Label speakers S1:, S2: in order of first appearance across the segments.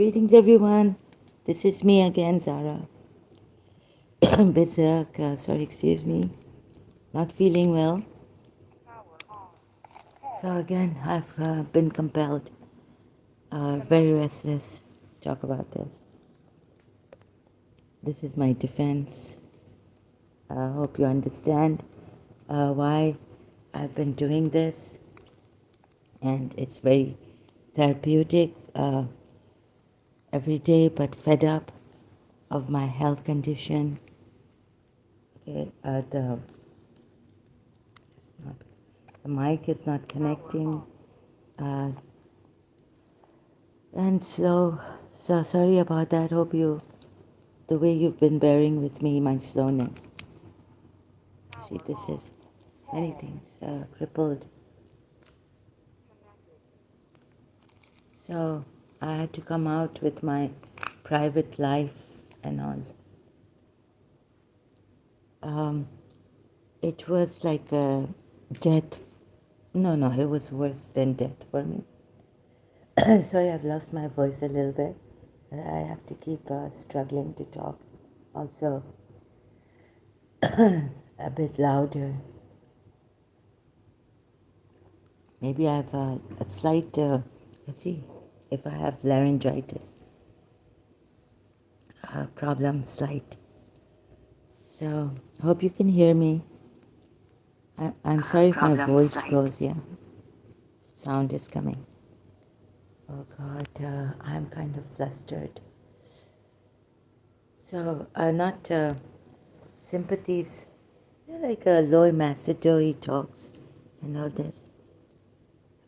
S1: Greetings, everyone. This is me again, Zara. Berserk, sorry, excuse me. Not feeling well. So, again, I've been compelled, very restless, to talk about this. This is my defense. I hope you understand why I've been doing this. And it's very therapeutic every day, but fed up of my health condition. Okay, the mic is not connecting. Uh, and so sorry about that. Hope the way you've been bearing with me, my slowness. See, this is many things crippled. So I had to come out with my private life and all. It was like a death. No, it was worse than death for me. Sorry, I've lost my voice a little bit. I have to keep struggling to talk. Also, a bit louder. Maybe I have a slight, let's see, if I have laryngitis problem, slight. So, hope you can hear me. I'm sorry if my voice goes, yeah. Sound is coming. Oh God, I'm kind of flustered. So, not sympathies, like Loy Macedo, he talks and all this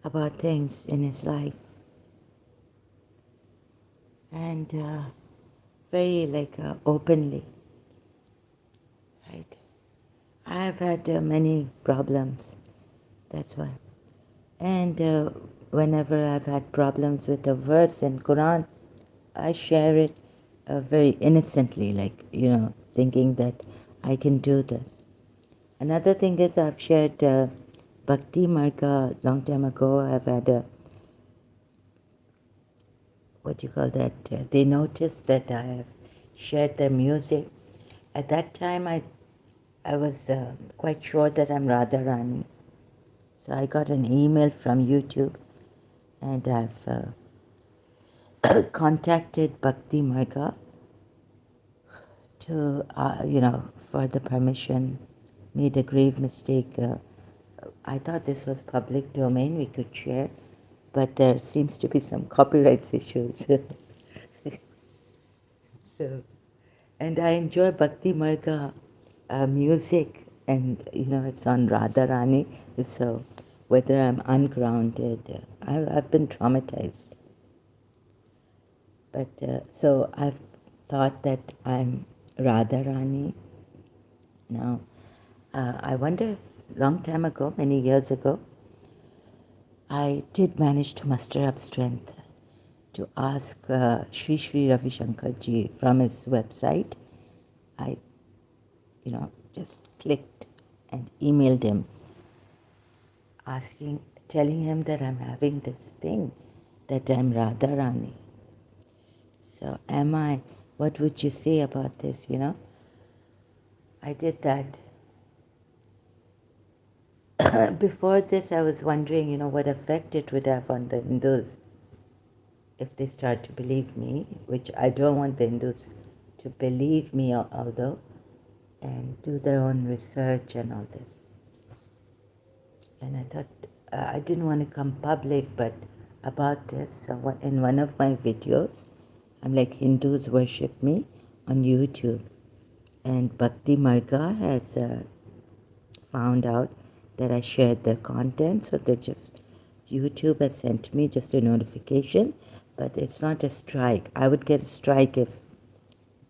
S1: about things in his life. And very openly, right? I've had many problems, that's why. And whenever I've had problems with a verse in Quran, I share it very innocently, thinking that I can do this. Another thing is I've shared Bhakti Marga a long time ago. I've had a, what do you call that? They noticed that I have shared their music. At that time, I was quite sure that I'm Radharani. So I got an email from YouTube and I've contacted Bhakti Marga to, for the permission. Made a grave mistake. I thought this was public domain, we could share, but there seems to be some copyrights issues. So, and I enjoy Bhakti Marga music, and it's on Radharani. So, whether I'm ungrounded, I've been traumatized. But so I've thought that I'm Radharani. Now, I wonder if long time ago, many years ago, I did manage to muster up strength to ask Sri Ravi Shankar ji from his website. I, just clicked and emailed him, telling him that I'm having this thing, that I'm Radharani. So am I? What would you say about this, I did that. Before this, I was wondering, what effect it would have on the Hindus if they start to believe me, which I don't want the Hindus to believe me, although, and do their own research and all this. And I thought, I didn't want to come public, but about this, so in one of my videos, I'm like, Hindus worship me on YouTube. And Bhakti Marga has found out that I shared their content, so YouTube has sent me just a notification, but it's not a strike. I would get a strike if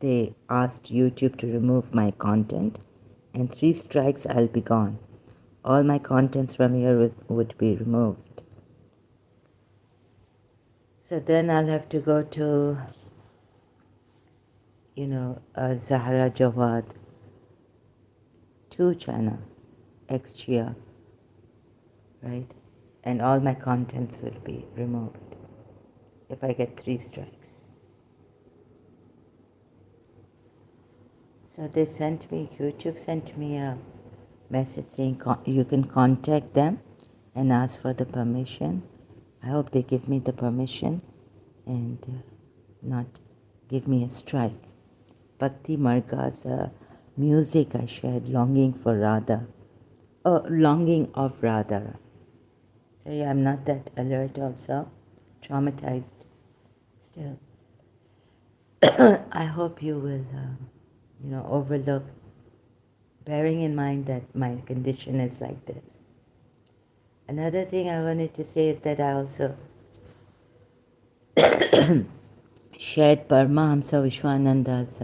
S1: they asked YouTube to remove my content, and 3 strikes, I'll be gone. All my contents from here would be removed. So then I'll have to go to, Zahra Jawad 2 channel, Ex-Shia, right? And all my contents will be removed if I get 3 strikes. So YouTube sent me a message saying you can contact them and ask for the permission. I hope they give me the permission and not give me a strike. Bhakti Marga's music I shared, Longing for Radha. Oh, Longing of Radha. So yeah, I'm not that alert also. Traumatized still. I hope you will, overlook, bearing in mind that my condition is like this. Another thing I wanted to say is that I also shared Paramahamsa Vishwananda's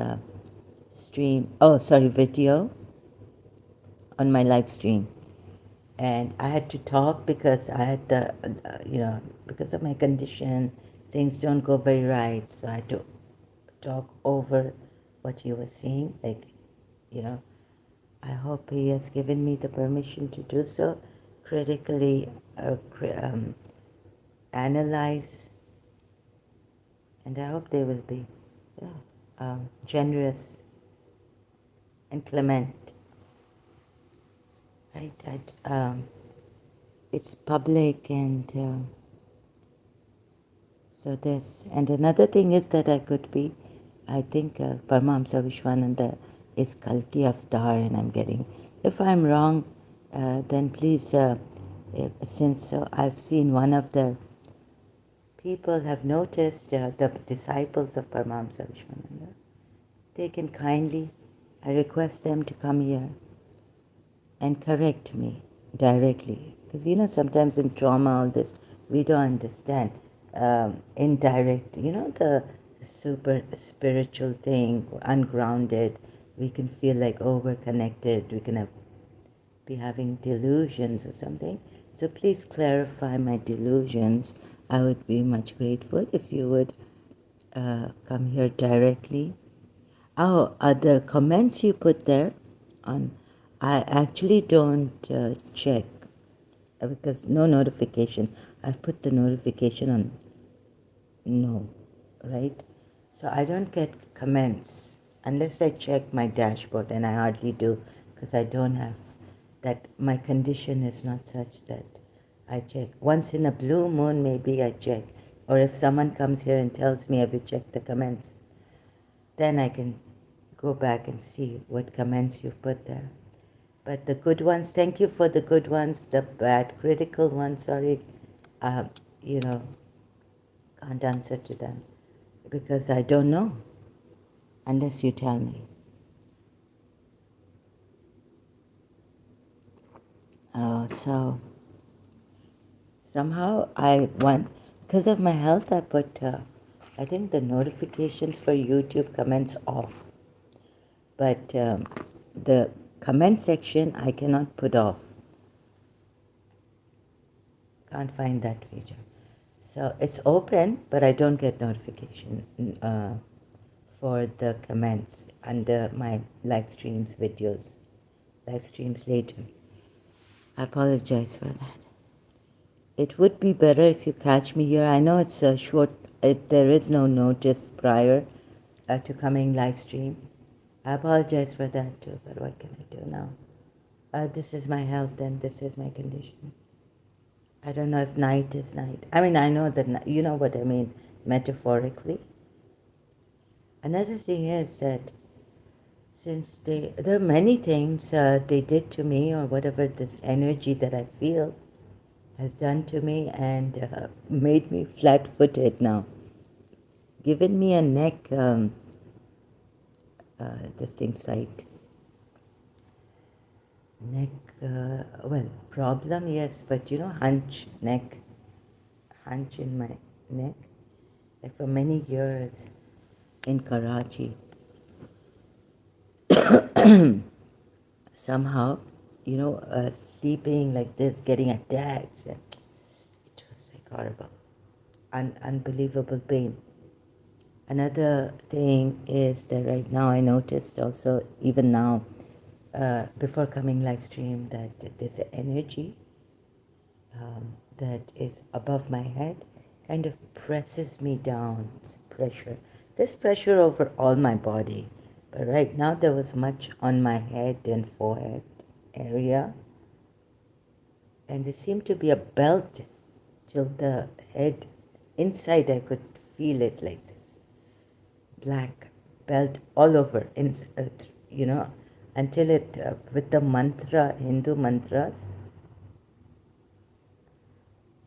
S1: video on my live stream. And I had to talk because I had because of my condition, things don't go very right. So I had to talk over what he was saying. I hope he has given me the permission to do so, critically analyze, and I hope they will be generous and clement. Right? It's public, and so this. And another thing is that I think Paramahamsa Vishwananda is Kalki Avatar, and I'm getting. If I'm wrong, then please, since I've seen one of the people have noticed the disciples of Paramahamsa Vishwananda, they can kindly, I request them to come here and correct me directly. Because, sometimes in trauma, all this, we don't understand. Indirect, the super spiritual thing, ungrounded, we can feel like over-connected, we can be having delusions or something. So please clarify my delusions. I would be much grateful if you would come here directly. Oh, the comments you put there on, I actually don't check because no notification. I've put the notification on no, right? So I don't get comments unless I check my dashboard, and I hardly do because I don't have that. My condition is not such that I check. Once in a blue moon, maybe I check. Or if someone comes here and tells me, have you checked the comments? Then I can go back and see what comments you've put there. But the good ones, thank you for the good ones. The bad, critical ones, sorry, you know, can't answer to them because I don't know unless you tell me. So somehow because of my health, I put, I think the notifications for YouTube comments off. But the comment section I cannot put off. Can't find that feature. So it's open, but I don't get notification for the comments under my live streams videos, live streams later. I apologize for that. It would be better if you catch me here. I know it's a short, there is no notice prior to coming live stream. I apologize for that too, but what can I do now? This is my health and this is my condition. I don't know if night is night. I mean, I know that, you know what I mean, metaphorically. Another thing is that since there are many things they did to me, or whatever this energy that I feel has done to me, and made me flat-footed now. Given me a neck, this thing sight. Neck, problem, yes, but hunch in my neck, like for many years in Karachi. Somehow, sleeping like this, getting attacks, and it was like horrible, unbelievable pain. Another thing is that right now I noticed also, even now, before coming live stream, that there's an energy that is above my head, kind of presses me down. It's pressure. There's pressure over all my body, But right now there was much on my head and forehead area, and there seemed to be a belt till the head. Inside I could feel it like this black belt all over, you know, until it, with the mantra, Hindu mantras,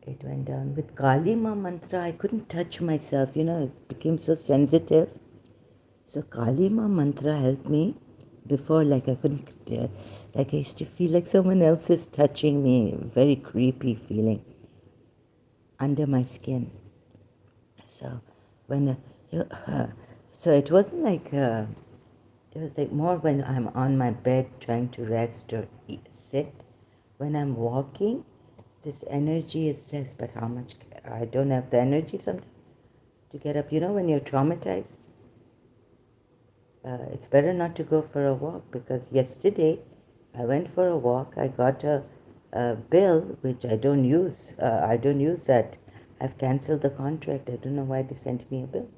S1: it went down. With Kalima mantra, I couldn't touch myself, it became so sensitive. So Kalima mantra helped me. Before, like I couldn't, like I used to feel like someone else is touching me, very creepy feeling under my skin. So when, so it wasn't like, it was like more when I'm on my bed trying to rest or sit. When I'm walking, this energy is less, but how much, I don't have the energy sometimes to get up. When you're traumatized, it's better not to go for a walk, because yesterday I went for a walk. I got a bill which I don't use. I don't use that. I've cancelled the contract. I don't know why they sent me a bill.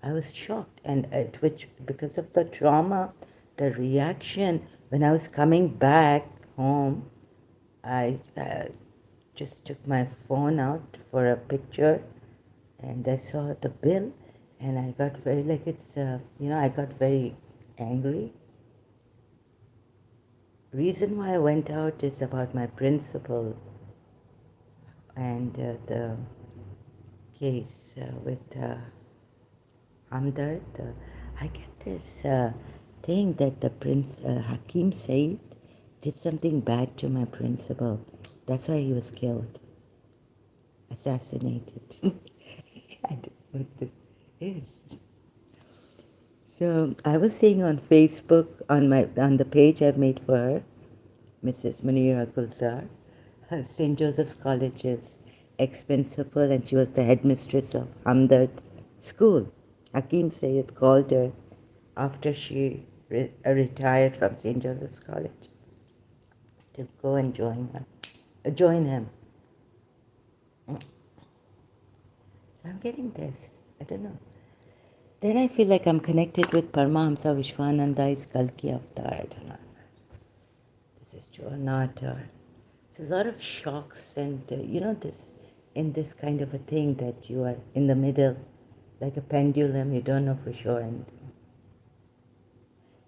S1: I was shocked, and which, because of the trauma, the reaction when I was coming back home, I just took my phone out for a picture, and I saw the bill, and I got very, like, I got very angry. Reason why I went out is about my principal and the case with Hamdard. I get this thing that the Hakim Said did something bad to my principal. That's why he was killed, assassinated. I don't know what this is. So I was saying on Facebook, on the page I've made for her, Mrs. Munira Gulzar, St. Joseph's College's ex-principal, and she was the headmistress of Hamdard School. Hakim Sayed called her after she retired from St. Joseph's College to go and join him. So I'm getting this. I don't know. Then I feel like I'm connected with Paramahamsa Vishwanandai's Kalki Avatar. I don't know if this is true or not. So there's a lot of shocks, and in this kind of a thing that you are in the middle, like a pendulum, you don't know for sure. And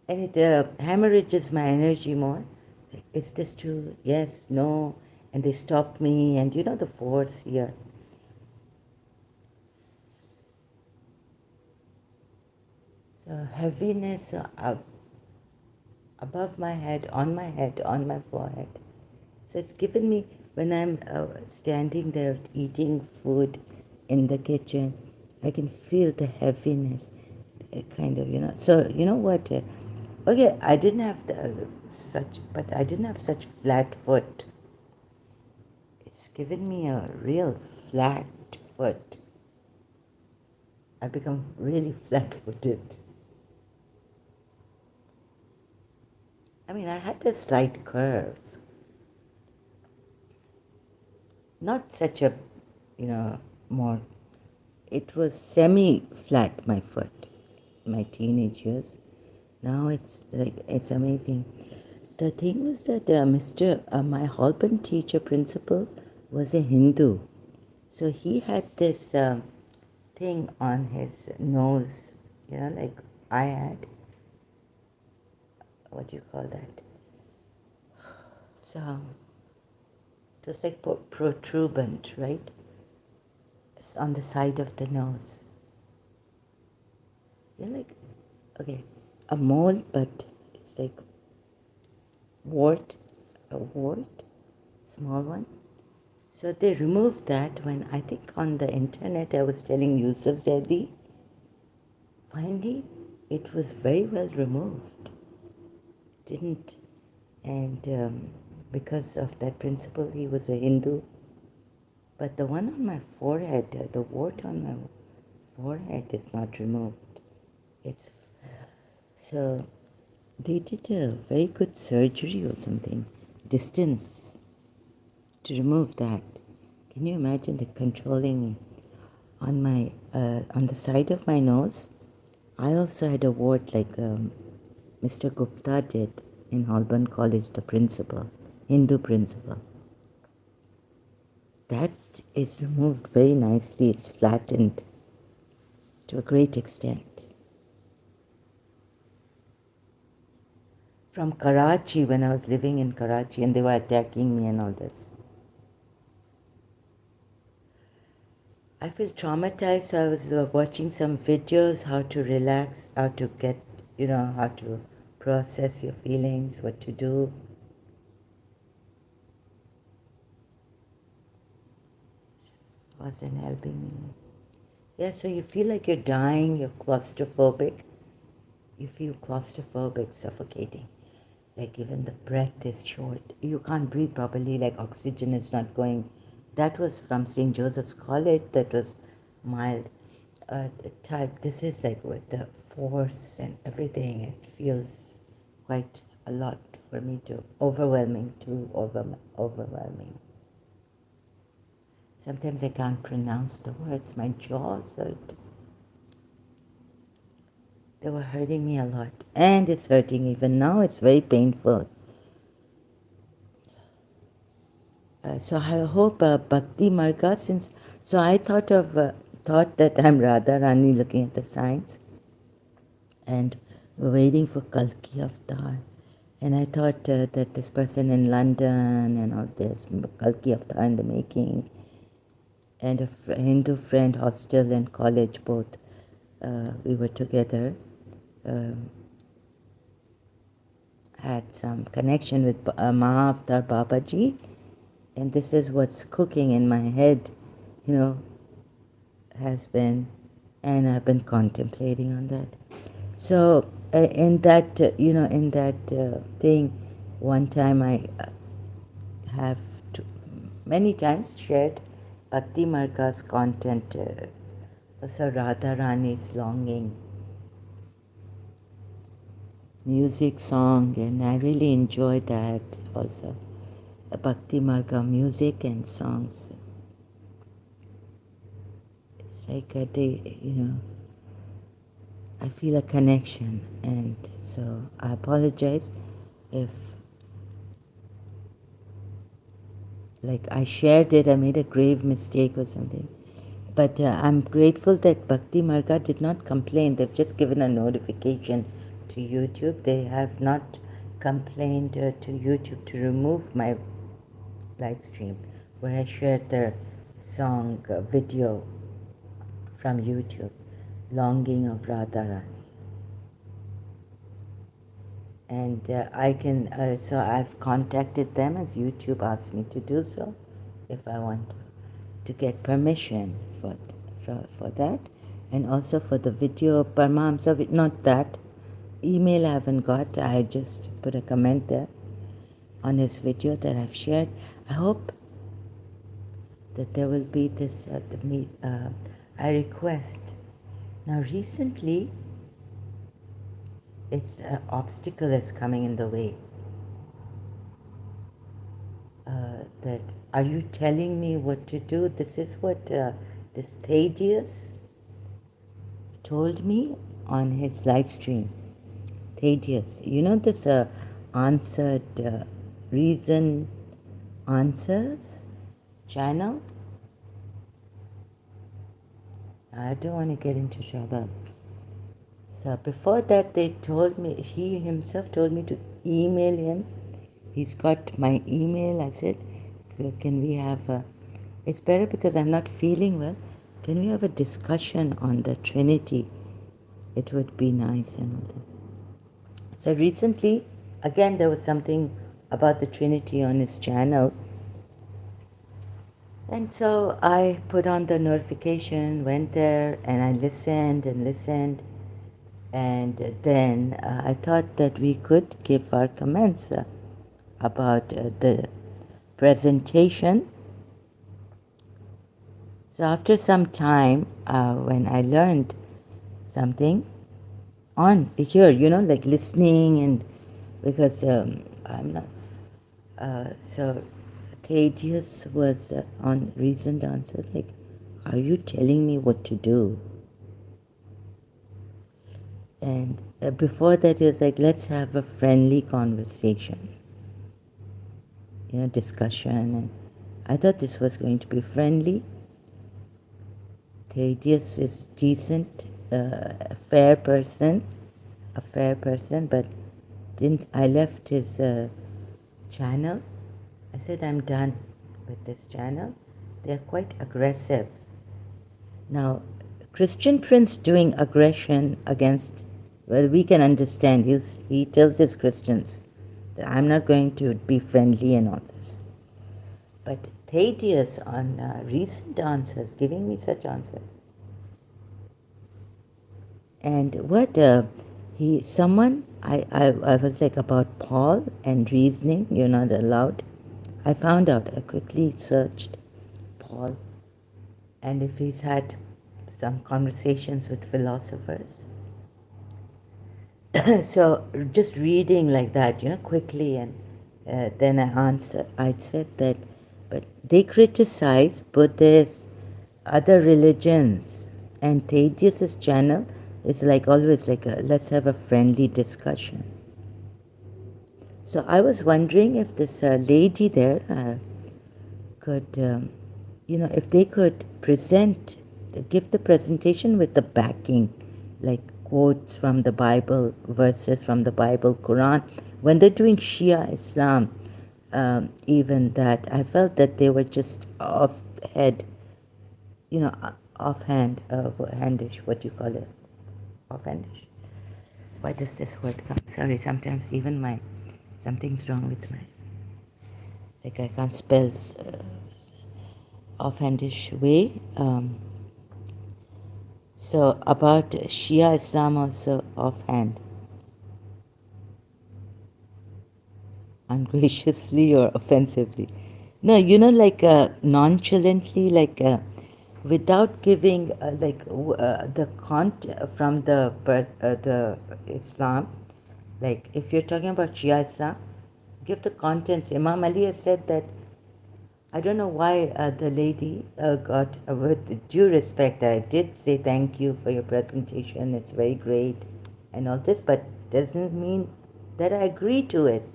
S1: it hemorrhages my energy more. Like, is this true? Yes, no. And they stop me, and the force here. So heaviness above my head, on my forehead. So it's given me, when I'm standing there eating food in the kitchen, I can feel the heaviness, kind of. So you know what? Okay, I didn't have I didn't have such flat foot. It's given me a real flat foot. I become really flat-footed. I mean, I had a slight curve. Not such a, more, it was semi-flat, my foot, my teenage years. Now it's amazing. The thing was that my Holborn teacher principal was a Hindu. So he had this thing on his nose, like I had. What do you call that? So it was like protuberant, right? It's on the side of the nose. Like, okay, a mole, but it's like a wart, small one. So they removed that when, I think on the internet, I was telling Yusuf Zaidi, finally it was very well removed. Didn't, and because of that principle, he was a Hindu. But the one on my forehead, the wart on my forehead is not removed. So they did a very good surgery or something, distance, to remove that. Can you imagine the controlling me? On the side of my nose, I also had a wart, like Mr. Gupta did in Holborn College, the principal, Hindu principal. That is removed very nicely. It's flattened to a great extent. From Karachi, when I was living in Karachi and they were attacking me and all this. I feel traumatized, so I was watching some videos, how to relax, how to get, how to process your feelings, what to do. Wasn't helping me. Yeah, so you feel like you're dying, you're claustrophobic. You feel claustrophobic, suffocating. Like even the breath is short. You can't breathe properly, like oxygen is not going. That was from St. Joseph's College, that was mild type. This is like with the force and everything, it feels quite a lot for me to, overwhelming. Sometimes I can't pronounce the words, my jaws hurt. They were hurting me a lot, and it's hurting even now, it's very painful. So I hope Bhakti Marga, so I thought that I'm Radharani looking at the signs, and we're waiting for Kalki Avatar. And I thought that this person in London and all this, Kalki Avatar in the making, and a Hindu friend, hostel and college both, we were together, um, had some connection with Mahavtar Babaji, and this is what's cooking in my head, has been, and I've been contemplating on that. So in that, thing, one time I have many times shared Bhakti Marga's content, also Radha Rani's longing, music song, and I really enjoy that also. Bhakti Marga music and songs. It's like I feel a connection, and so I apologize if, like, I shared it, I made a grave mistake or something. But I'm grateful that Bhakti Marga did not complain. They've just given a notification to YouTube. They have not complained to YouTube to remove my live stream where I shared their song video from YouTube, Longing of Radharani. And so I've contacted them as YouTube asked me to do so, if I want to get permission for that, and also for the video Paramahamsa, not that email I haven't got. I just put a comment there on his video that I've shared. I hope that there will be this I request. Now recently, it's an obstacle is coming in the way. That, are you telling me what to do? This is what this Thaddeus told me on his live stream. Thaddeus, this answered reason answers channel? I don't want to get into trouble. So before that, he himself told me to email him. He's got my email. I said, can we have it's better because I'm not feeling well. Can we have a discussion on the Trinity? It would be nice and all that. So recently, again, there was something about the Trinity on his channel. And so I put on the notification, went there, and I listened and listened. And then I thought that we could give our comments about the presentation. So after some time, when I learned something on here, like listening, and because I'm not, so Thaddeus was on Reasoned Answer, like, are you telling me what to do? And before that, he was like, let's have a friendly conversation, discussion. And I thought this was going to be friendly. Thaddeus is decent, a fair person, but didn't I left his channel. I said, I'm done with this channel. They're quite aggressive. Now, Christian Prince doing aggression against, well, we can understand. He tells his Christians that I'm not going to be friendly and all this. But Thaddeus on recent answers, giving me such answers. And what I was like about Paul and reasoning, you're not allowed. I found out, I quickly searched Paul, and if he's had some conversations with philosophers. So just reading like that, quickly, and then I said that, but they criticize Buddhists, other religions, and Thaddeus's channel is like always like let's have a friendly discussion. So I was wondering if this lady there could, if they could give the presentation with the backing, like quotes from the Bible, verses from the Bible, Quran. When they're doing Shia Islam, even that, I felt that they were just offhand, handish, what do you call it? Offhandish. Why does this word come? Sorry, sometimes even something's wrong with like I can't spell offhandish way. So about Shia Islam also offhand, ungraciously or offensively. No, like nonchalantly, like without giving the from the Islam. Like if you're talking about Shia Islam, give the contents. Imam Ali has said that. I don't know why the lady got, with due respect, I did say thank you for your presentation, it's very great and all this, but doesn't mean that I agree to it.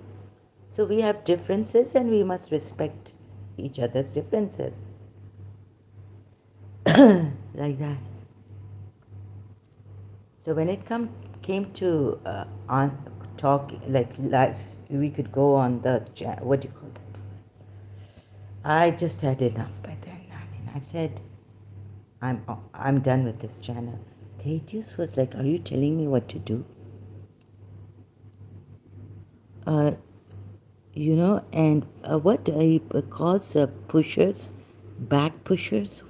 S1: So we have differences and we must respect each other's differences. Like that. So when it came to on talk, like live, we could go on the, what do you call that? I just had enough by then. I mean, I said, I'm done with this channel. Thaddeus was like, are you telling me what to do? And what he calls pushers, back pushers.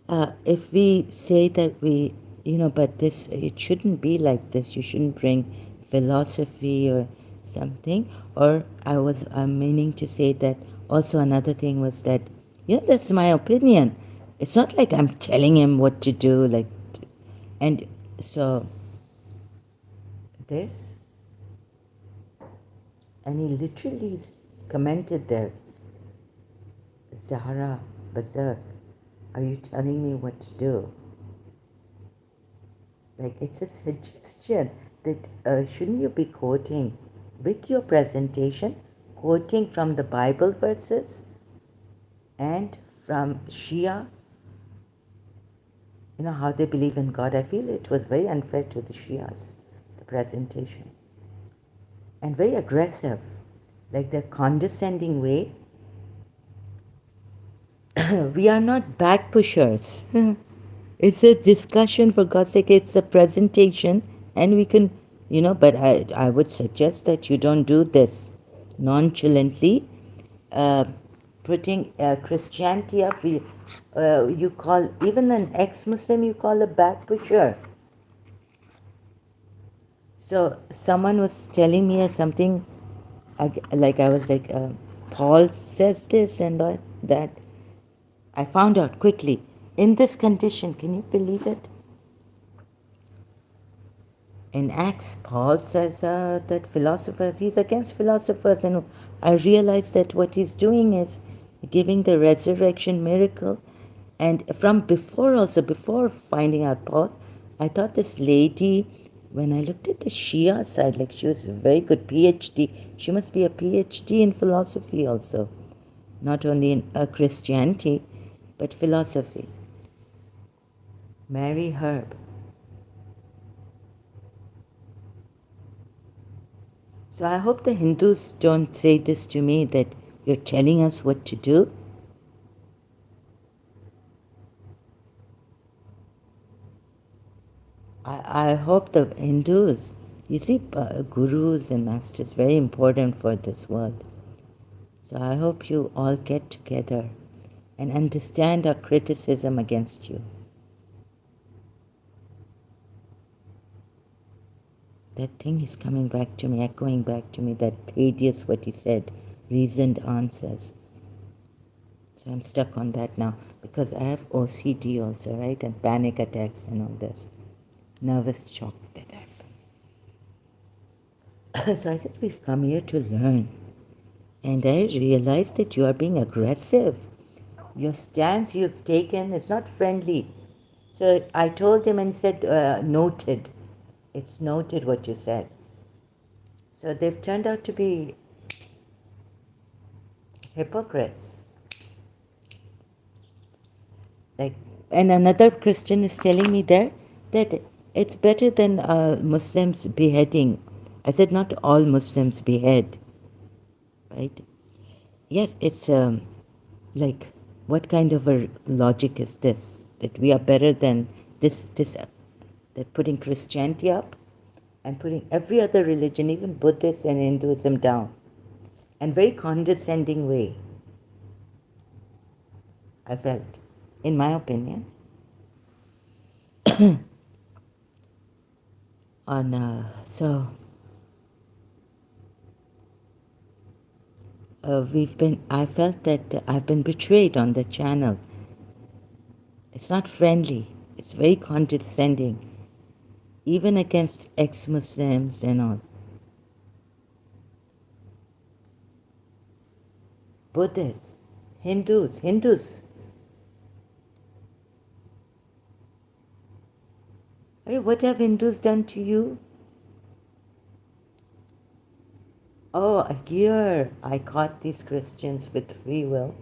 S1: What? If we say that but it shouldn't be like this. You shouldn't bring philosophy or something. Or I was meaning to say that also another thing was that, that's my opinion. It's not like I'm telling him what to do, and so this, and he literally commented there, Zahra Berserk, are you telling me what to do? Like, it's a suggestion that shouldn't you be quoting with your presentation, quoting from the Bible verses and from Shia, how they believe in God. I feel it was very unfair to the Shias, the presentation, and very aggressive, like their condescending way. We are not back pushers. It's a discussion, for God's sake. It's a presentation, and we can, but I would suggest that you don't do this nonchalantly. Putting Christianity up, you call, even an ex-Muslim, you call a back pusher. So someone was telling me something, I was like, Paul says this and that. I found out quickly. In this condition, can you believe it? In Acts, Paul says that he's against philosophers, and I realized that what he's doing is giving the resurrection miracle. And from before also, before finding out Paul, I thought this lady, when I looked at the Shia side, like she was a very good PhD. She must be a PhD in philosophy also, not only in Christianity, but philosophy. Mary Herb. So I hope the Hindus don't say this to me, that you're telling us what to do. I hope the Hindus, you see, gurus and masters, very important for this world. So I hope you all get together and understand our criticism against you. That thing is coming back to me, echoing back to me, that Thaddeus, what he said, reasoned answers. So I'm stuck on that now because I have OCD also, right? And panic attacks and all this. Nervous shock that happened. So I said, we've come here to learn. And I realized that you are being aggressive. Your stance you've taken is not friendly. So I told him and said, noted. It's noted what you said. So they've turned out to be hypocrites. Like, and another Christian is telling me there that it's better than Muslims beheading. I said, not all Muslims behead, right? Yes, it's like, what kind of a logic is this? That we are better than this, that putting Christianity up and putting every other religion, even Buddhist and Hinduism, down. And very condescending way, I felt, in my opinion. So I felt that I've been betrayed on the channel. It's not friendly. It's very condescending, even against ex-Muslims and all. Buddhists, Hindus. What have Hindus done to you? Oh, a year I caught these Christians with free will.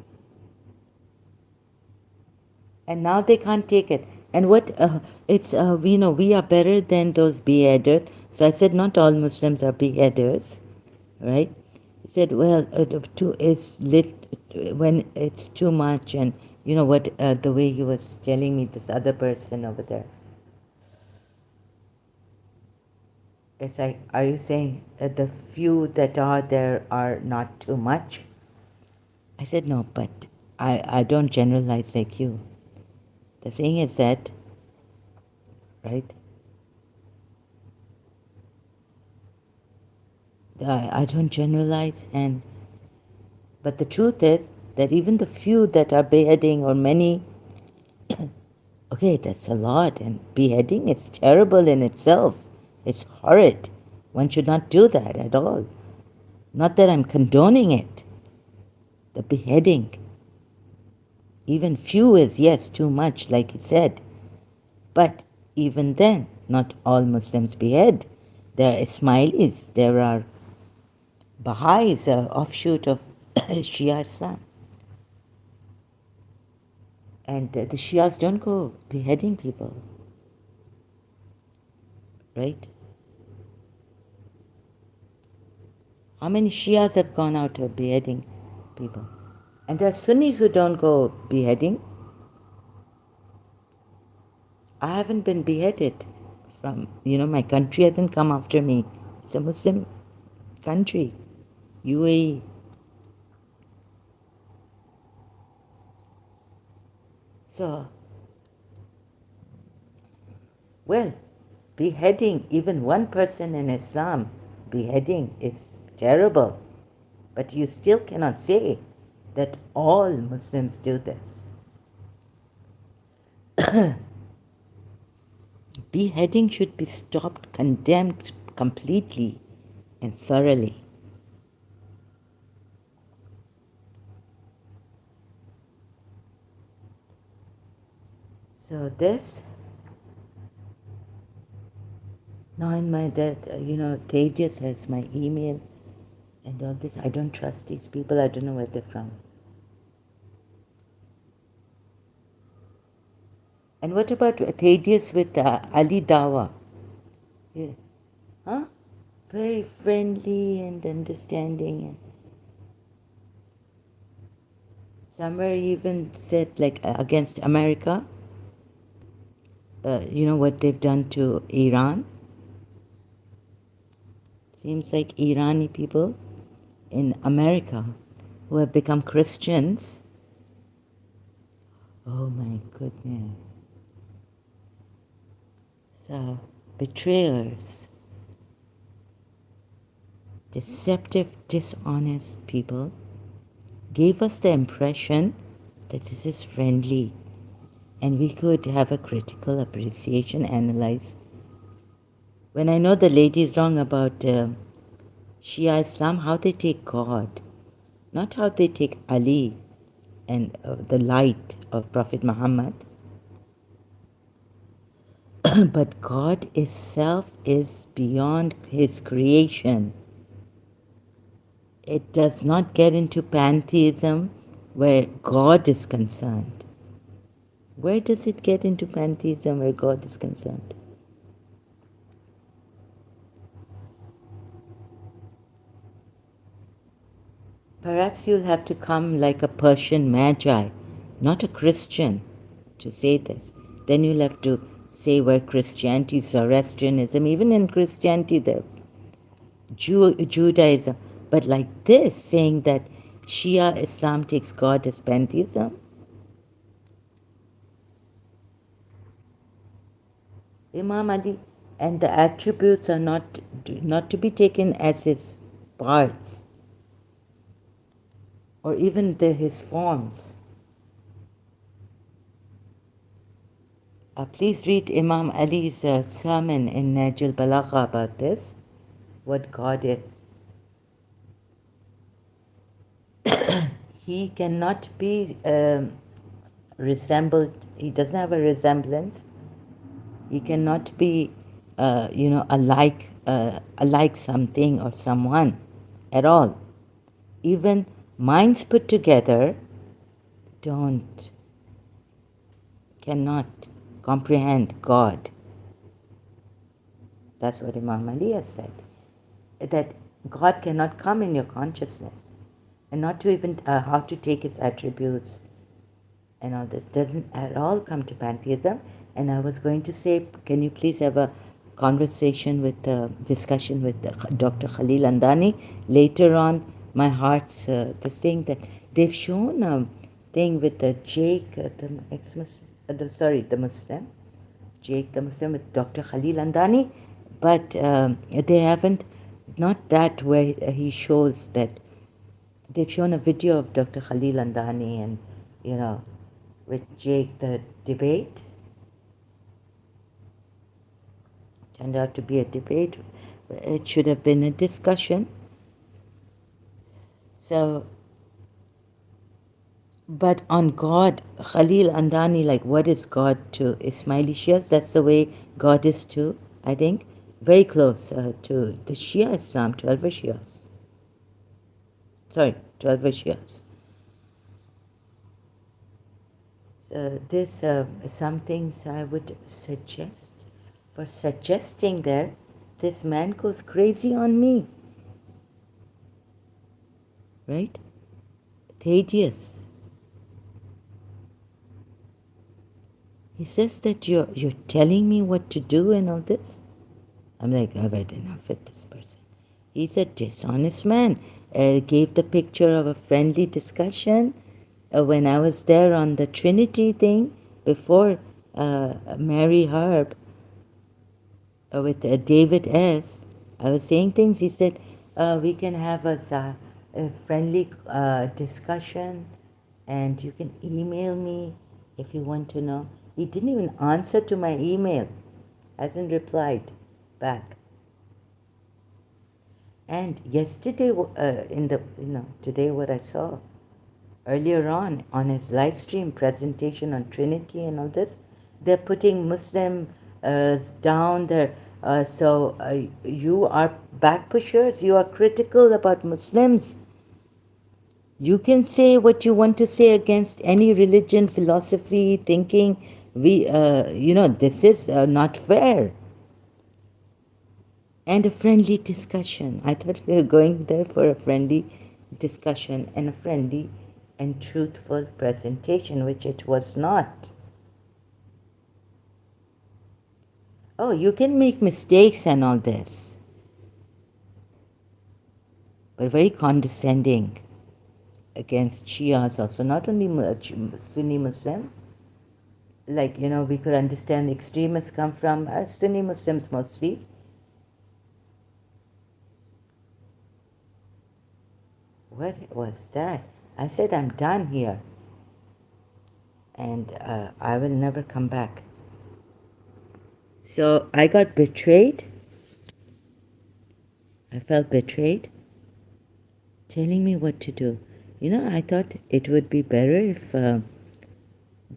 S1: And now they can't take it. And we are better than those beheaders. So I said, not all Muslims are beheaders, right? He said, well, when it's too much, and you know what, the way he was telling me, this other person over there. It's like, are you saying the few that are there are not too much? I said, no, but I don't generalize like you. The thing is that, right, I don't generalize, but the truth is that even the few that are beheading, or many, okay, that's a lot, and beheading is terrible in itself. It's horrid. One should not do that at all. Not that I'm condoning it. The beheading, even few is, yes, too much, like he said. But even then, not all Muslims behead. There are Ismailis, there are Baha'is, an offshoot of Shia Islam. And the Shias don't go beheading people, right? How many Shias have gone out beheading people? And there are Sunnis who don't go beheading. I haven't been beheaded from, my country hasn't come after me. It's a Muslim country, UAE. So, well, beheading, even one person in Islam, beheading is terrible. But you still cannot say that all Muslims do this. Beheading should be stopped, condemned completely and thoroughly. So this Now in my that Tejas has my email and all this. I don't trust these people. I don't know where they're from. And what about Tejas with Ali Dawa? Yeah. Huh? Very friendly and understanding. And somewhere he even said, like, against America, what they've done to Iran. Seems like Irani people in America who have become Christians. Oh my goodness. So, betrayers, deceptive, dishonest people gave us the impression that this is friendly and we could have a critical appreciation, analyze. When I know the lady is wrong about Shia Islam, how they take God, not how they take Ali and the light of Prophet Muhammad, but God itself is beyond his creation. It does not get into pantheism where God is concerned. Where does it get into pantheism where God is concerned? Perhaps you'll have to come like a Persian magi, not a Christian, to say this. Then you'll have to say where Christianity, Zoroastrianism, even in Christianity, there, Judaism, but like this, saying that Shia Islam takes God as pantheism. Imam Ali, and the attributes are not to be taken as his parts or even his forms. Please read Imam Ali's sermon in Najil Balagha about this, what God is. He cannot be resembled, he doesn't have a resemblance. He cannot be, alike something or someone at all. Even minds put together cannot comprehend God. That's what Imam Ali has said. That God cannot come in your consciousness. And not to even how to take his attributes and all this doesn't at all come to pantheism. And I was going to say, can you please have a conversation discussion with Dr. Khalil Andani later on? My heart's this thing that they've shown a thing with Jake, the Muslim, Jake the Muslim with Dr. Khalil Andani, but they haven't, not that where he shows that. They've shown a video of Dr. Khalil Andani and, with Jake, the debate. Turned out to be a debate. It should have been a discussion. So, but on God, Khalil Andani, like what is God to Ismaili Shias? That's the way God is to, I think, very close to the Shia Islam, 12 Shias. Sorry, 12 Shias. So this some things I would suggest. For suggesting there, this man goes crazy on me. Right? Thaddeus. He says that you're telling me what to do and all this. I'm like, I've had enough with this person. He's a dishonest man. Gave the picture of a friendly discussion when I was there on the Trinity thing before Mary Harb with David S. I was saying things. He said, we can have a friendly discussion and you can email me if you want to know. He didn't even answer to my email. Hasn't replied back. And yesterday, today what I saw, earlier on his live stream presentation on Trinity and all this, they're putting Muslim down there. So you are back pushers, you are critical about Muslims. You can say what you want to say against any religion, philosophy, thinking. This is not fair. And a friendly discussion. I thought we were going there for a friendly discussion and a friendly and truthful presentation, which it was not. Oh, you can make mistakes and all this, but very condescending against Shias also, not only Sunni Muslims. Like, we could understand extremists come from Sunni Muslims mostly. What was that? I said, I'm done here. And I will never come back. So I got betrayed. I felt betrayed, telling me what to do. I thought it would be better if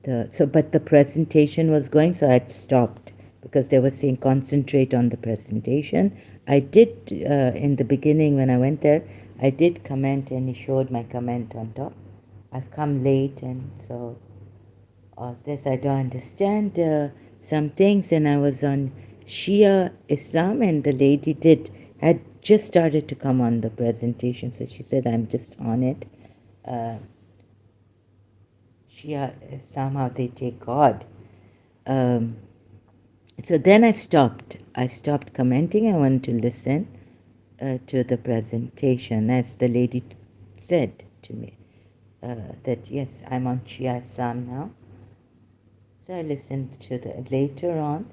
S1: but the presentation was going, so I'd stopped because they were saying concentrate on the presentation. I did, in the beginning when I went there, I did comment and he showed my comment on top. I've come late and so all this I don't understand some things, and I was on Shia Islam and the lady had just started to come on the presentation, so she said I'm just on it. Shia Islam, how they take God. So then I stopped. I stopped commenting. I wanted to listen to the presentation, as the lady said to me that yes, I'm on Shia Islam now. So I listened to the later on.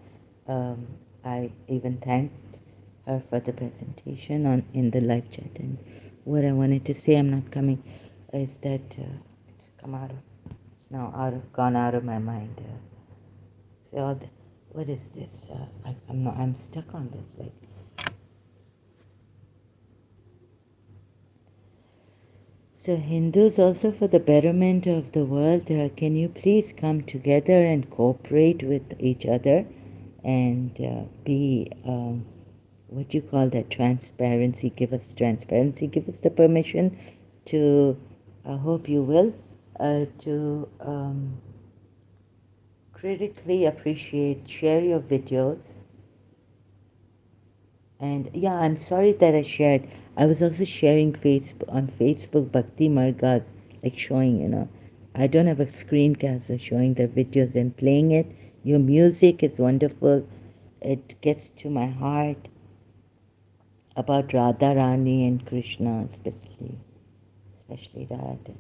S1: I even thanked her for the presentation in the live chat. And what I wanted to say, I'm not coming, is that it's now gone out of my mind. What is this? I'm stuck on this. So Hindus, also for the betterment of the world, can you please come together and cooperate with each other and be, what do you call that, transparency, give us transparency, give us the permission to, I hope you will, to critically appreciate, share your videos. And yeah, I'm sorry that I shared. I was also sharing on Facebook Bhakti Margas, like showing, I don't have a screencaster showing their videos and playing it. Your music is wonderful. It gets to my heart about Radha Rani and Krishna, especially that,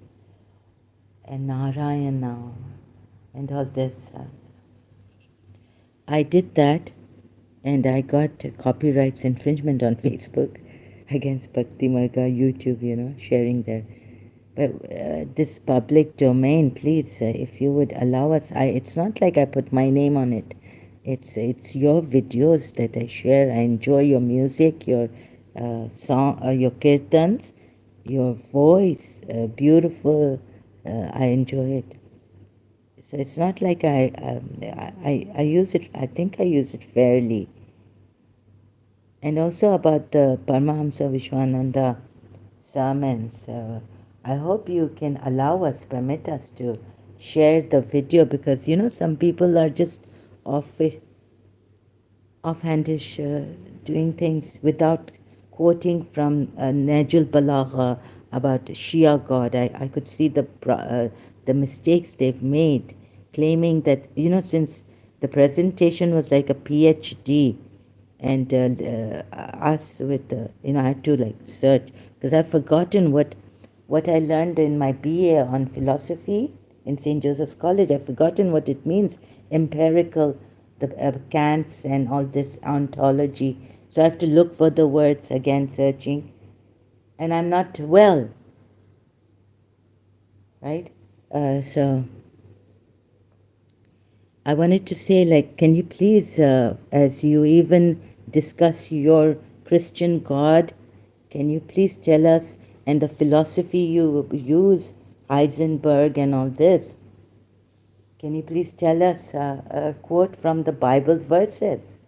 S1: and Narayana and all this. I did that, and I got copyrights infringement on Facebook against Bhakti Marga YouTube, sharing their. But this public domain, please, if you would allow us, it's not like I put my name on it. It's your videos that I share. I enjoy your music, your song, your kirtans, your voice, beautiful. I enjoy it. So it's not like I use it. I think I use it fairly. And also about the Paramahamsa Vishwananda sermons. I hope you can permit us to share the video, because some people are just off offhandish, doing things without quoting from Najul Balagha about Shia God. I could see the mistakes they've made, claiming that, since the presentation was like a PhD, and us with, I had to search, because I've forgotten what I learned in my BA on philosophy in St. Joseph's College. I've forgotten what it means, empirical, the Kant's and all this ontology. So I have to look for the words again, searching. And I'm not well, right? So I wanted to say, can you please, as you even discuss your Christian God, can you please tell us, and the philosophy you use, Heisenberg and all this, can you please tell us a quote from the Bible verses?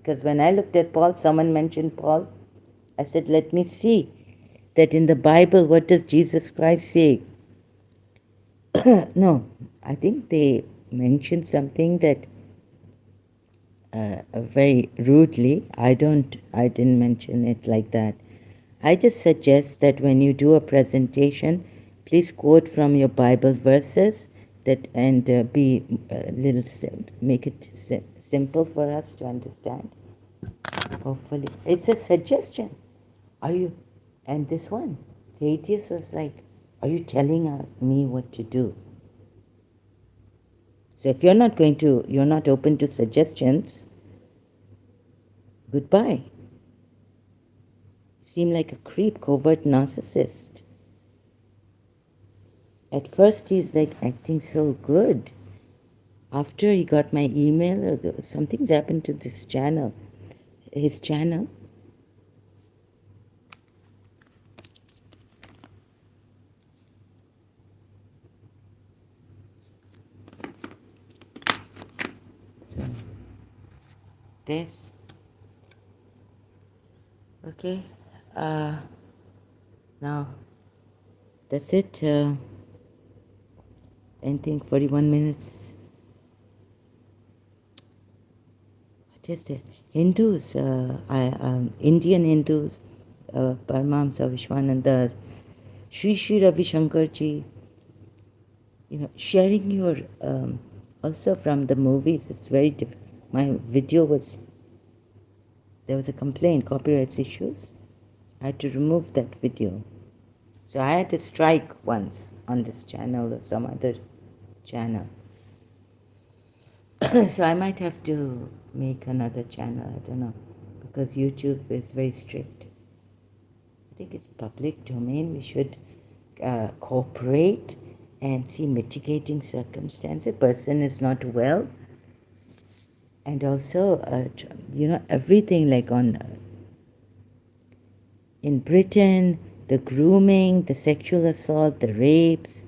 S1: Because when I looked at Paul, someone mentioned Paul. I said, let me see that in the Bible, what does Jesus Christ say? No, I think they mentioned something that very rudely. I didn't mention it like that. I just suggest that when you do a presentation, please quote from your Bible verses that and be a little make it simple for us to understand. Hopefully, it's a suggestion. Are you? And this one, the atheist was like, "Are you telling me what to do?" So if you're not open to suggestions, goodbye. Seem like a creep, covert narcissist. At first, he's like acting so good. After he got my email, something's happened to this channel. His channel. So, this. Okay. Now, that's it. I think 41 minutes. What is this? Hindus, Indian Hindus, Paramahamsa Vishwananda, Sri Ravi Shankarji, sharing your, also from the movies, it's very different. My video there was a complaint, copyright issues. I had to remove that video. So I had a strike once on this channel or some other channel. So I might have to make another channel, I don't know, because YouTube is very strict. I think it's public domain. We should cooperate and see mitigating circumstances. Person is not well. And also, everything like in Britain, the grooming, the sexual assault, the rapes.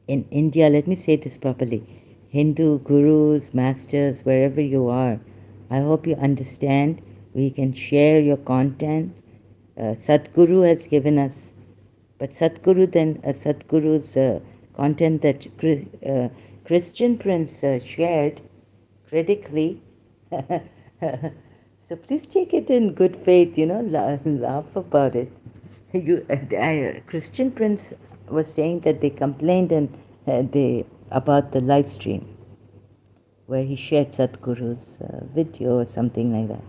S1: In India, let me say this properly, Hindu gurus, masters, wherever you are, I hope you understand. We can share your content. Sadhguru has given us, but Sadhguru's content that Christian Prince shared critically. So please take it in good faith, laugh about it. Christian Prince was saying that they complained and about the live stream where he shared Sadhguru's video or something like that.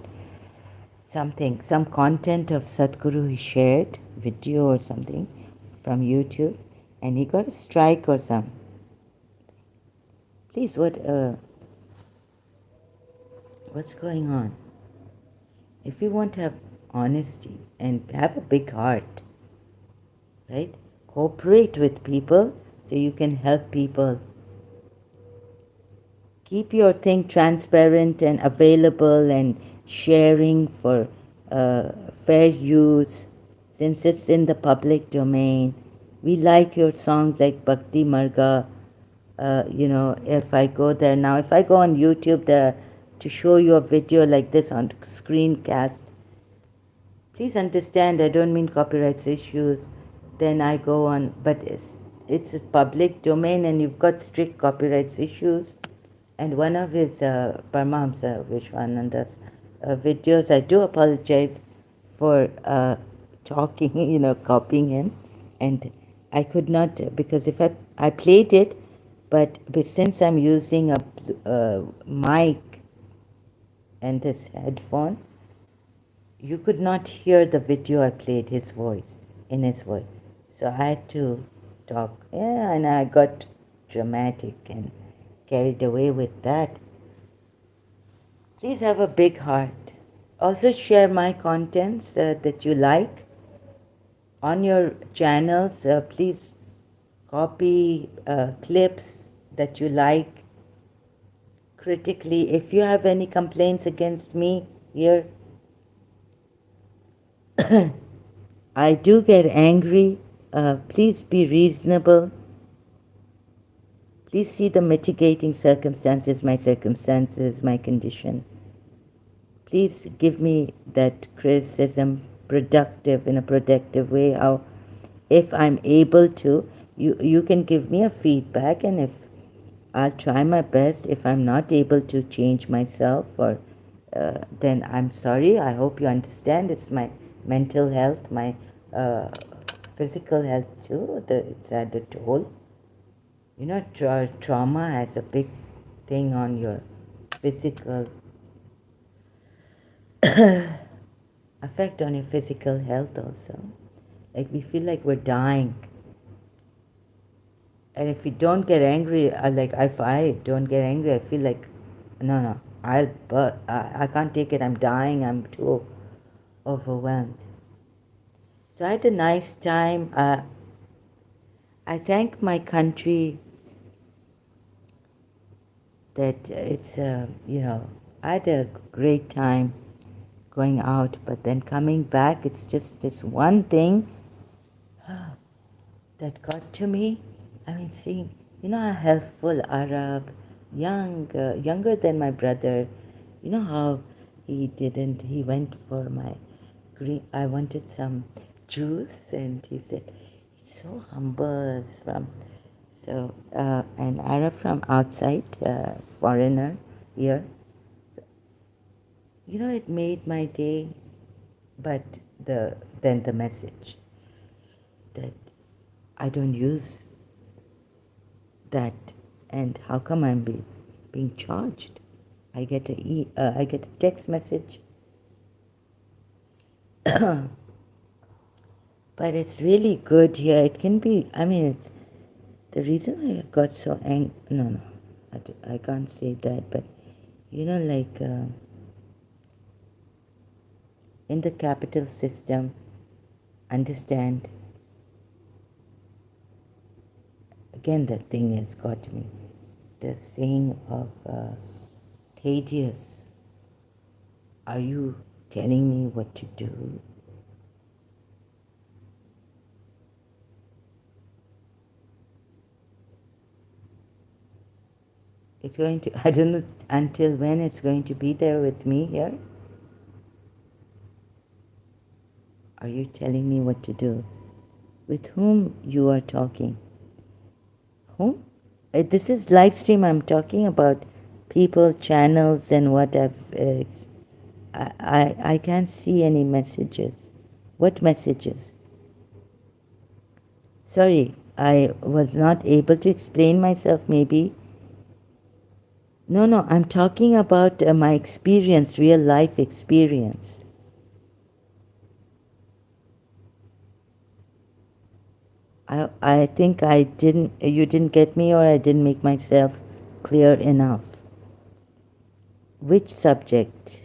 S1: Some content of Sadhguru he shared, video or something from YouTube, and he got a strike or something. Please, what's going on? If you want to have honesty and have a big heart, right? Cooperate with people so you can help people. Keep your thing transparent and available and sharing for fair use, since it's in the public domain. We like your songs like Bhakti Marga. If I go there now, if I go on YouTube there to show you a video like this on screencast, please understand, I don't mean copyright issues. Then I go on, but it's a public domain and you've got strict copyright issues. And one of his Paramahamsa Vishwananda's videos, I do apologize for talking, copying him. And I could not, because if I played it, but since I'm using a mic and this headphone, you could not hear the video I played, in his voice. So I had to talk. Yeah, and I got dramatic and carried away with that. Please have a big heart. Also share my contents that you like on your channels. Please copy clips that you like critically. If you have any complaints against me here, I do get angry. Please be reasonable. Please see the mitigating circumstances, my condition. please give me that criticism productive, in a productive way. How, if I'm able to, you can give me a feedback, and if I'll try my best. If I'm not able to change myself, or then I'm sorry. I hope you understand. It's my mental health, my physical health too. It's at a toll. You know, trauma has a big thing on your physical effect on your physical health also. Like we feel like we're dying, and if we don't get angry, like if I don't get angry, I feel like, no, I can't take it. I'm dying. I'm too overwhelmed. So I had a nice time. I thank my country that it's I had a great time going out, but then coming back, it's just this one thing that got to me. I mean, seeing, a helpful Arab, younger than my brother, how he went for my green, I wanted some juice, and he said, he's so humble, an Arab from outside, foreigner here. It made my day, but then the message that I don't use that, and how come I'm being charged? I get I get a text message, but it's really good here. It can be. I mean, it's the reason I got so angry. No, I can't say that. But like in the capital system, understand. Again, that thing has got me. The saying of Thaddeus, are you telling me what to do? It's going to, I don't know until when it's going to be there with me here. Are you telling me what to do? With whom you are talking? Whom? This is live stream. I'm talking about people, channels, and what I can't see any messages. What messages? Sorry, I was not able to explain myself maybe. No, I'm talking about my experience, real life experience. I think you didn't get me, or I didn't make myself clear enough. Which subject?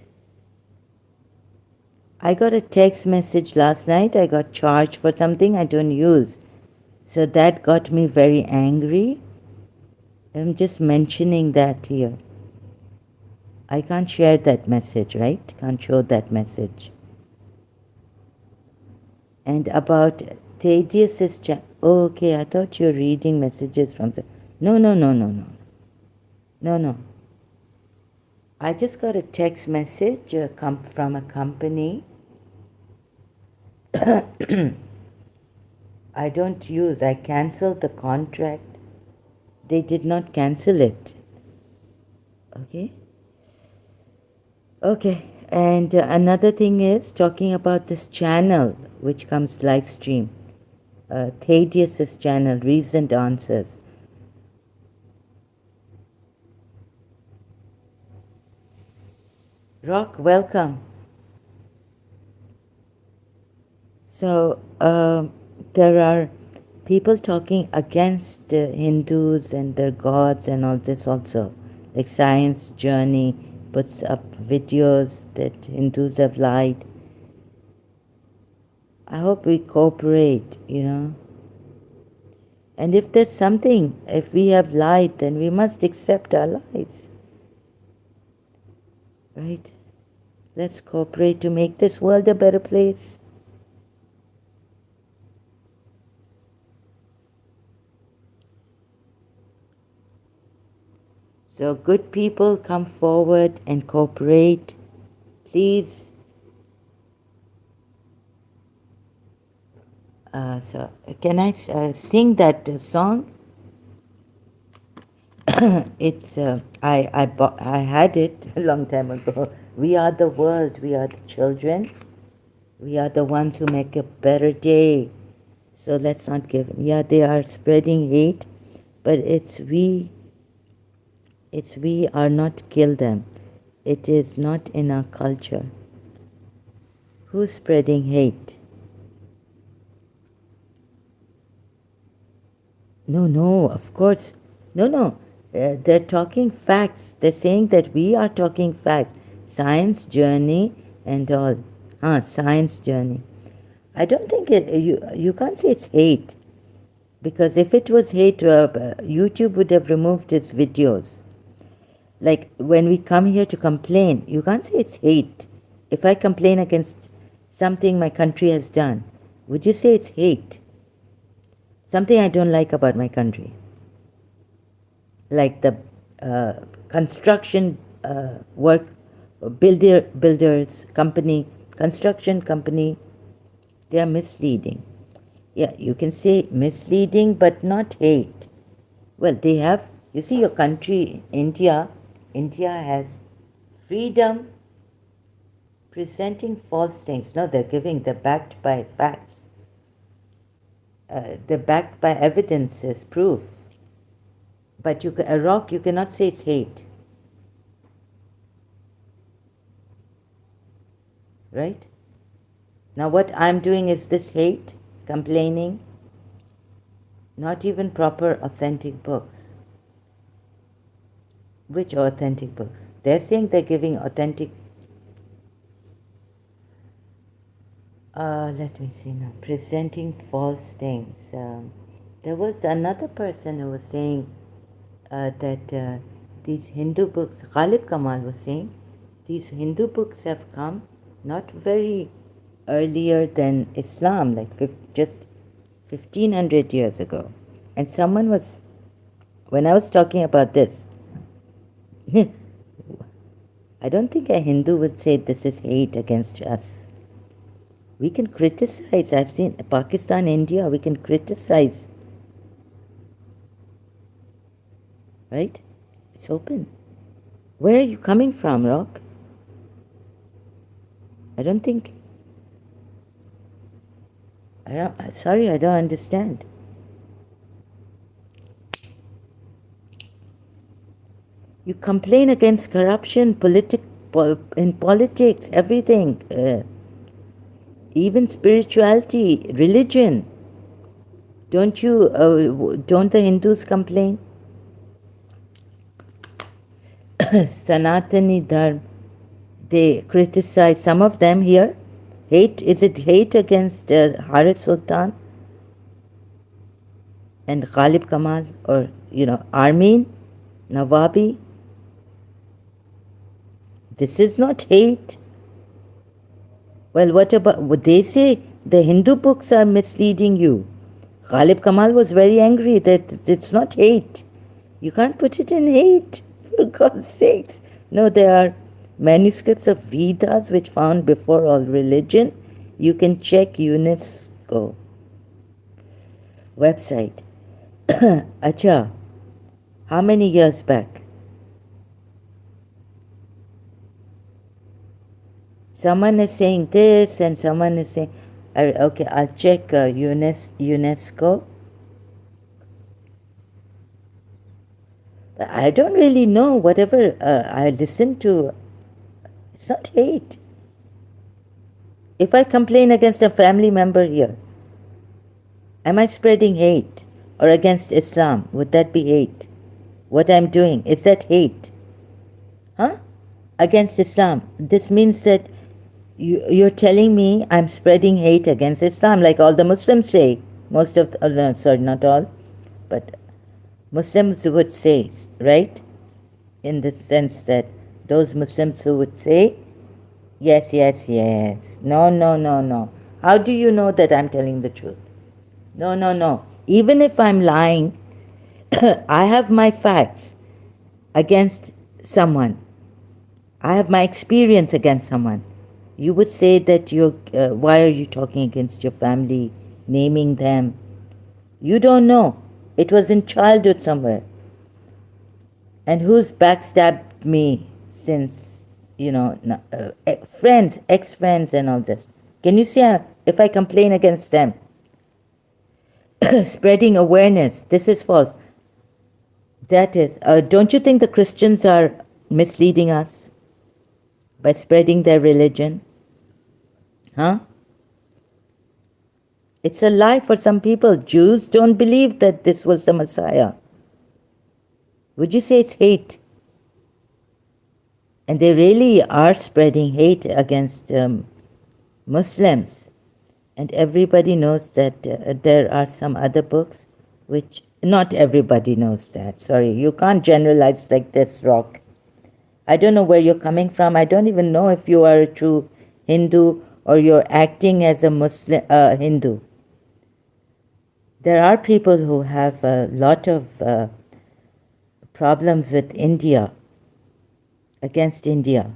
S1: I got a text message last night. I got charged for something I don't use. So that got me very angry. I'm just mentioning that here. I can't share that message, right? Can't show that message. And about Thaddeus's oh, okay, I thought you were reading messages from the... No. No. I just got a text message from a company I don't use. I canceled the contract. They did not cancel it. Okay. And another thing is talking about this channel which comes live stream. Thaddeus's channel, Recent Answers. Rock, welcome. So there are people talking against the Hindus and their gods and all this also. Like Science Journey puts up videos that Hindus have lied. I hope we cooperate, And if there's something, if we have lied, then we must accept our lies. Right? Let's cooperate to make this world a better place. So good people come forward and cooperate Please, so can I sing that song? It's I had it a long time ago. We are the world. We are the children. We are the ones who make a better day. So let's not give. Yeah, they are spreading hate, but it's we are not kill them. It is not in our culture. Who's spreading hate? No, no, of course. No, no. They're talking facts. They're saying that we are talking facts. Science journey and all. Science journey. I don't think you can't say it's hate. Because if it was hate, YouTube would have removed its videos. Like when we come here to complain, you can't say it's hate. If I complain against something my country has done, would you say it's hate? Something I don't like about my country. Like the construction work, builders, company, construction company, they are misleading. Yeah, you can say misleading, but not hate. Well, they have, you see, your country, India has freedom presenting false things. No, they're backed by facts. They're backed by evidences, proof. But a rock, you cannot say it's hate. Right? Now, what I'm doing is this hate, complaining, not even proper, authentic books. Which authentic books? They're saying they're giving authentic. Let me see now. Presenting false things. There was another person who was saying that these Hindu books, Ghalib Kamal was saying, these Hindu books have come not very earlier than Islam, like just 1500 years ago. And someone was, when I was talking about this, I don't think a Hindu would say this is hate against us. We can criticize. I've seen Pakistan, India, we can criticize. Right? It's open. Where are you coming from, Rock? I don't think. Sorry, I don't understand. You complain against corruption, in politics, everything, even spirituality, religion. Don't the Hindus complain? Sanatani Dharma, they criticize some of them here. Is it hate against Haris Sultan and Ghalib Kamal, or, Armin, Nawabi? This is not hate. Well, what they say? The Hindu books are misleading you. Ghalib Kamal was very angry that it's not hate. You can't put it in hate, for God's sakes. No, there are manuscripts of Vedas which found before all religion. You can check UNESCO website. Acha, how many years back? Someone is saying this and someone is saying, okay, I'll check UNESCO. But I don't really know. Whatever I listen to, it's not hate. If I complain against a family member here, am I spreading hate? Or against Islam? Would that be hate? What I'm doing, is that hate? Huh? Against Islam. This means that you're telling me I'm spreading hate against Islam, like all the Muslims say. Most of the, sorry, not all, but Muslims would say, right? In the sense that those Muslims who would say, yes, yes, yes. No, no, no, no. How do you know that I'm telling the truth? No, no, no. Even if I'm lying, I have my facts against someone. I have my experience against someone. You would say that why are you talking against your family, naming them? You don't know. It was in childhood somewhere. And who's backstabbed me since, friends, ex-friends and all this. Can you see if I complain against them? Spreading awareness. This is false. That is, don't you think the Christians are misleading us by spreading their religion? Huh? It's a lie for some people. Jews don't believe that this was the Messiah. Would you say it's hate? And they really are spreading hate against Muslims. And everybody knows that there are some other books which not everybody knows that. Sorry, you can't generalize like this, Rock. I don't know where you're coming from. I don't even know if you are a true Hindu or you're acting as a Muslim Hindu. There are people who have a lot of problems with India, against India.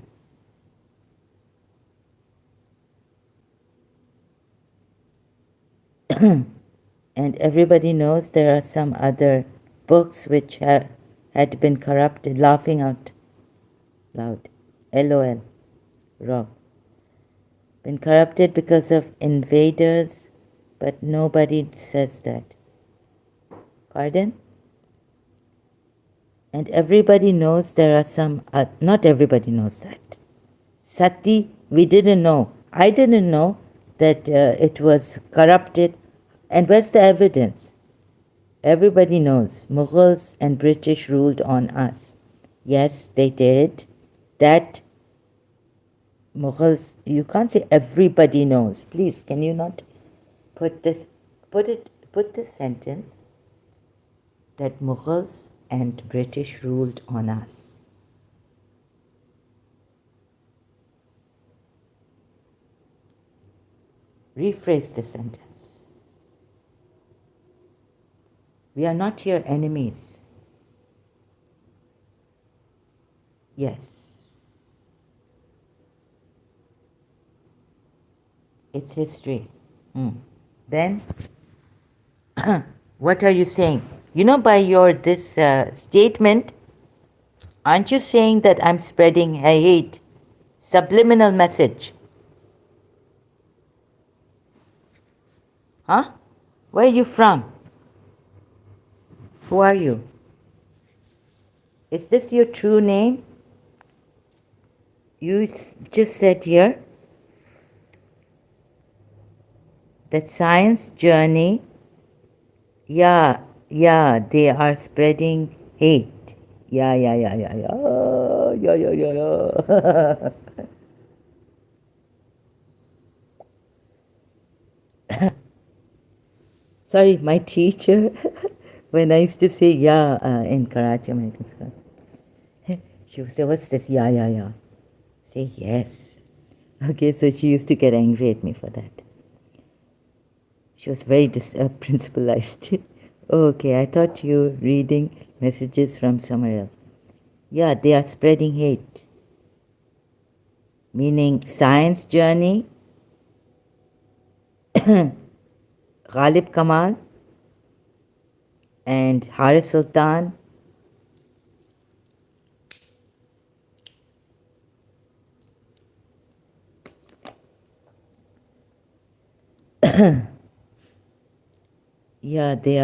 S1: And everybody knows there are some other books which had been corrupted, laughing out loud, LOL, Rob. Been corrupted because of invaders, but nobody says that. Pardon? And everybody knows there are some, not everybody knows that. Sati, we didn't know. I didn't know that it was corrupted. And where's the evidence? Everybody knows Mughals and British ruled on us. Yes, they did. That Mughals, you can't say everybody knows. Please, can you not put this sentence that Mughals and British ruled on us. Rephrase the sentence. We are not your enemies. Yes. It's history. Then, what are you saying? You know, by your this statement, aren't you saying that I'm spreading hate? Subliminal message. Huh? Where are you from? Who are you? Is this your true name? You just said here that science journey, yeah, they are spreading hate. Yeah. Sorry, my teacher, when I used to say in Karachi American School, she would say, what's this? Yeah. Say yes. Okay, so she used to get angry at me for that. She was very principalized. Okay, I thought you were reading messages from somewhere else. Yeah, they are spreading hate. Meaning science journey, Ghalib Kamal and Haris Sultan. They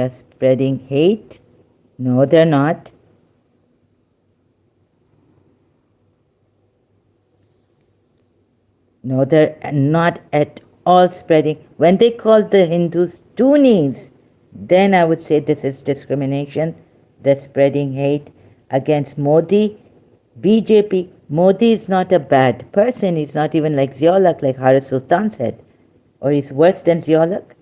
S1: are spreading hate. No, they're not. No, they're not at all spreading. When they call the Hindus Tunis, then I would say this is discrimination. They're spreading hate against Modi, BJP. Modi is not a bad person. He's not even like Ziaulak, like Haris Sultan said. Or he's worse than Ziaulak.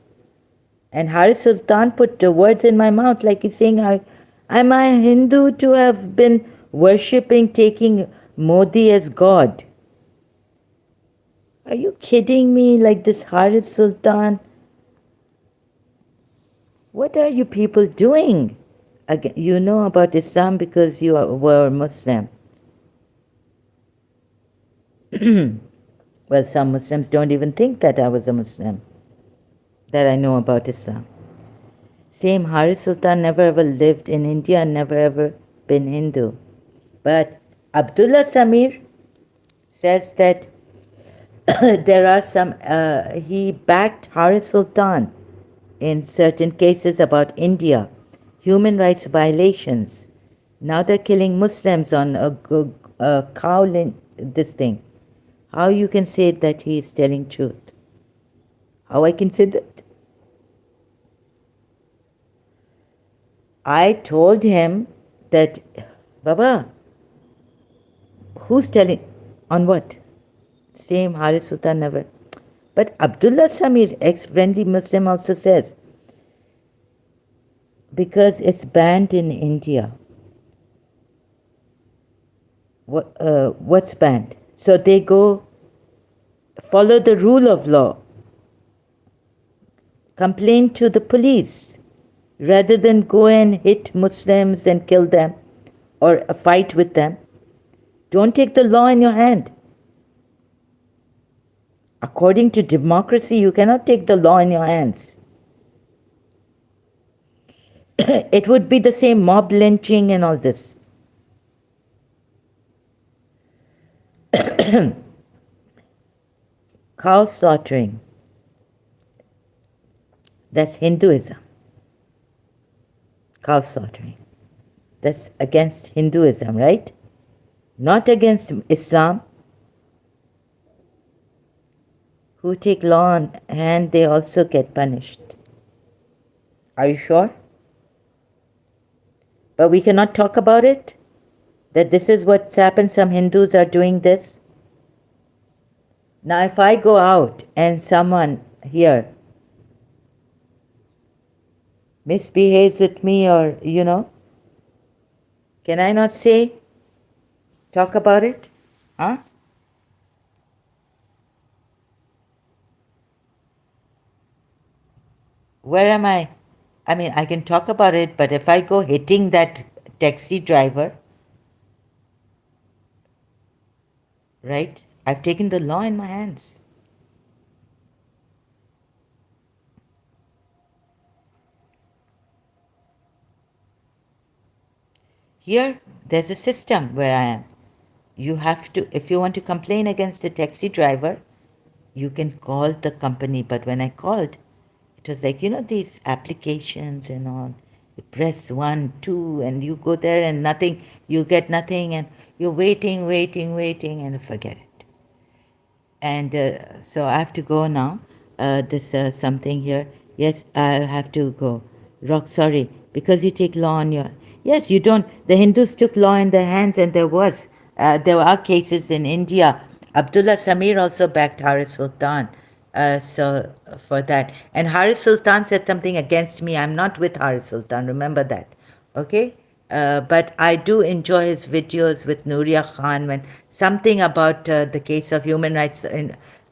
S1: And Haris Sultan put the words in my mouth like he's saying, am I a Hindu to have been worshipping, taking Modi as God? Are you kidding me? Like this Haris Sultan? What are you people doing? Again, you know about Islam because you were Muslim. Well, some Muslims don't even think that I was a Muslim, that I know about Islam. Same, Hari Sultan never ever lived in India and never ever been Hindu. But Abdullah Samir says that there are some, he backed Hari Sultan in certain cases about India, human rights violations. Now they're killing Muslims on a cow this thing. How you can say that he is telling truth? How I can say that? I told him that, Baba, who's telling? On what? Same, Haris Sultan never. But Abdullah Samir, ex-friendly Muslim, also says, because it's banned in India. What's banned? So they go follow the rule of law, complain to the police, rather than go and hit Muslims and kill them or fight with them. Don't take the law in your hand. According to democracy, you cannot take the law in your hands. It would be the same mob lynching and all this. Cow slaughtering. That's Hinduism. Cow slaughtering. That's against Hinduism, right? Not against Islam. Who take law in hand, they also get punished. Are you sure? But we cannot talk about it? That this is what's happened, some Hindus are doing this? Now if I go out and someone here misbehaves with me or, can I not talk about it? Huh? Where am I? I mean, I can talk about it, but if I go hitting that taxi driver, right? I've taken the law in my hands. Here, there's a system where I am. You have to, if you want to complain against the taxi driver, you can call the company. But when I called, it was like, these applications and all. You press 1, 2, and you go there and nothing, you get nothing, and you're waiting, and forget it. And so I have to go now. This something here. Yes, I have to go. Rock, sorry, because you take law on your. Yes, you don't. The Hindus took law in their hands, and there are cases in India. Abdullah Samir also backed Haris Sultan. So for that. And Haris Sultan said something against me. I'm not with Haris Sultan. Remember that. Okay? But I do enjoy his videos with Nuria Khan when something about the case of human rights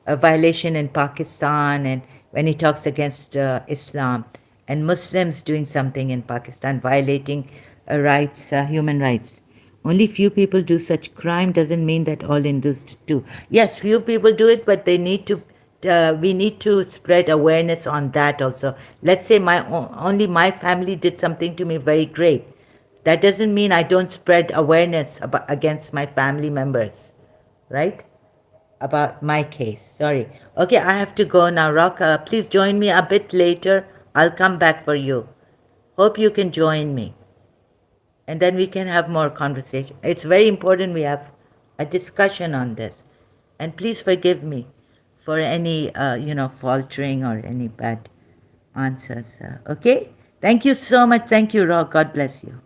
S1: violation in Pakistan, and when he talks against Islam and Muslims doing something in Pakistan, violating human rights. Only few people do such crime doesn't mean that all Hindus do. Yes, few people do it, but they need to. We need to spread awareness on that also. Let's say only my family did something to me very great. That doesn't mean I don't spread awareness against my family members, right? About my case. Sorry. Okay, I have to go now. Rock, please join me a bit later. I'll come back for you. Hope you can join me. And then we can have more conversation. It's very important we have a discussion on this. And please forgive me for any, faltering or any bad answers. Okay? Thank you so much. Thank you, Rock. God bless you.